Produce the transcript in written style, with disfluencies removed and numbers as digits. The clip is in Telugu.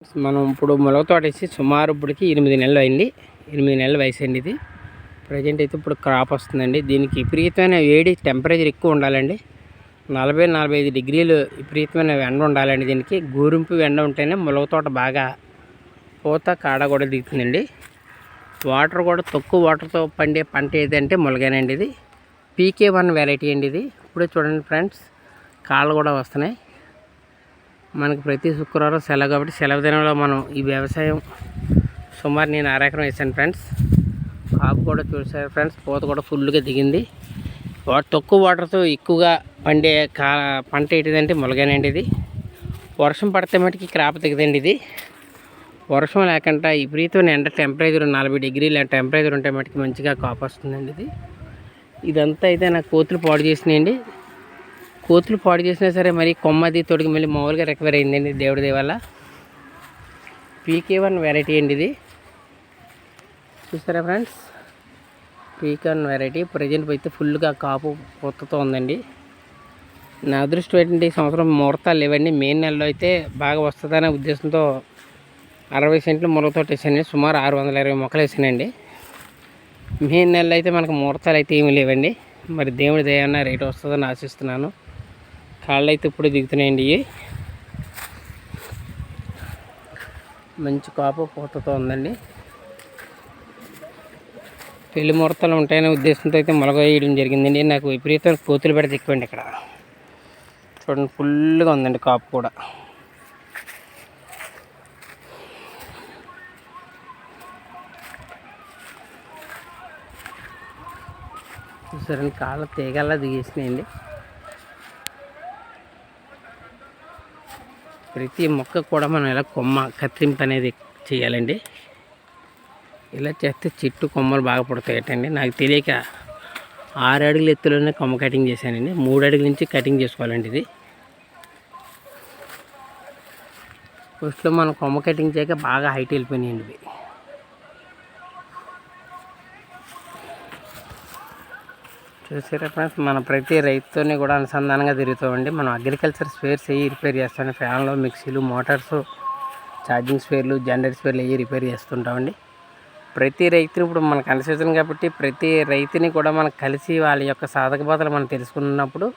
మనం ఇప్పుడు మొలక తోట వేసి సుమారు ఇప్పటికి 8 నెలలు అయింది. 8 నెలల వయసు అండి ఇది. ప్రజెంట్ అయితే ఇప్పుడు క్రాప్ వస్తుందండి. దీనికి విపరీతమైన వేడి టెంపరేచర్ ఎక్కువ ఉండాలండి. 40-45 డిగ్రీలు విపరీతమైన ఎండ ఉండాలండి. దీనికి గోరింపు ఎండ ఉంటేనే మొలక తోట బాగా పూత కాడ కూడా దిగుతుందండి. వాటర్ కూడా తక్కువ వాటర్తో పండే పంట ఏదంటే మొలకేనండి. ఇది PK1 వెరైటీ అండి. ఇది ఇప్పుడే చూడండి ఫ్రెండ్స్, కాళ్ళు కూడా వస్తున్నాయి. మనకు ప్రతి శుక్రవారం సెలవు కాబట్టి సెలవు దినంలో మనం ఈ వ్యవసాయం సుమారు నేను 6 ఎకరం వేసాను ఫ్రెండ్స్. ఆకు కూడా చూసారు ఫ్రెండ్స్, పూత కూడా ఫుల్గా దిగింది. తక్కువ వాటర్తో ఎక్కువగా పండే పంట ఏంటిదంటే మొలగానండి. ఇది వర్షం పడితే మటుకి క్రాప్ దిగదండి. ఇది వర్షం లేకుండా విపరీతమైన ఎండ టెంపరేచర్ 40 డిగ్రీల టెంపరేచర్ ఉంటే మటుకి మంచిగా కాపు వస్తుందండి. ఇదంతా అయితే నాకు కోతులు పాడు చేసినాయండి. కోతులు పాడు చేసినా సరే మరి కొమ్మది తొడిగి మళ్ళీ మామూలుగా రికవర్ అయిందండి దేవుడి దయ వల్ల. PK1 వెరైటీ అండి. ఇది చూస్తారా ఫ్రెండ్స్, PK1 వెరైటీ ప్రజెంట్ అయితే ఫుల్గా కాపు పూతతో ఉందండి. నా అదృష్టం ఏంటంటే ఈ సంవత్సరం ముహూర్తాలు లేవండి. మే నెలలో అయితే బాగా వస్తుందనే ఉద్దేశంతో 60 సెంట్లు మునగతోట వేసానండి. సుమారు 620 మొక్కలు వేసానండి. మే నెలలో అయితే మనకు ముహూర్తాలు అయితే ఏమీ లేవండి. మరి దేవుడి దయ అన్న రేటు వస్తుందని ఆశిస్తున్నాను. కాళ్ళు అయితే ఇప్పుడు దిగుతున్నాయండి. ఇవి మంచి కాపు పూతతో ఉందండి. పెళ్లి ముహూర్తాలు ఉంటాయనే ఉద్దేశంతో అయితే మొలక వేయడం జరిగిందండి. నాకు విపరీతమైన కోతులు పెడితే ఎక్కువండి. ఇక్కడ చూడండి ఫుల్గా ఉందండి కాపు కూడా. చూసారండి, కాళ్ళ తీగల్లా దిగేసినాయండి. ప్రతి మొక్క కూడా మనం ఇలా కొమ్మ కత్తిరింపు అనేది చేయాలండి. ఇలా చేస్తే చెట్టు కొమ్మలు బాగా పుడతాయటండి. నాకు తెలియక 6 అడుగుల ఎత్తులోనే కొమ్మ కటింగ్ చేశానండి. 3 అడుగుల నుంచి కటింగ్ చేసుకోవాలండి. ఇది ఫస్ట్లో మనం కొమ్మ కటింగ్ చేయక బాగా హైట్ వెళ్ళిపోయినాయండి. ఇవి చూసారా ఫ్రెండ్స్, మన ప్రతి రైతుతోనే కూడా అనుసంధానంగా తిరుగుతామండి. మనం అగ్రికల్చర్ స్పేర్స్ అయ్యి రిపేర్ చేస్తామండి. ఫ్యాన్లు, మిక్సీలు, మోటార్స్, ఛార్జింగ్ స్పేర్లు, జనరేటర్ స్పేర్లు అయ్యి రిపేర్ చేస్తుంటామండి. ప్రతి రైతుని ఇప్పుడు మనకు అనుసరిస్తుంది కాబట్టి ప్రతి రైతుని కూడా మనం కలిసి వాళ్ళ యొక్క సాధక బాధలు మనం తెలుసుకున్నప్పుడు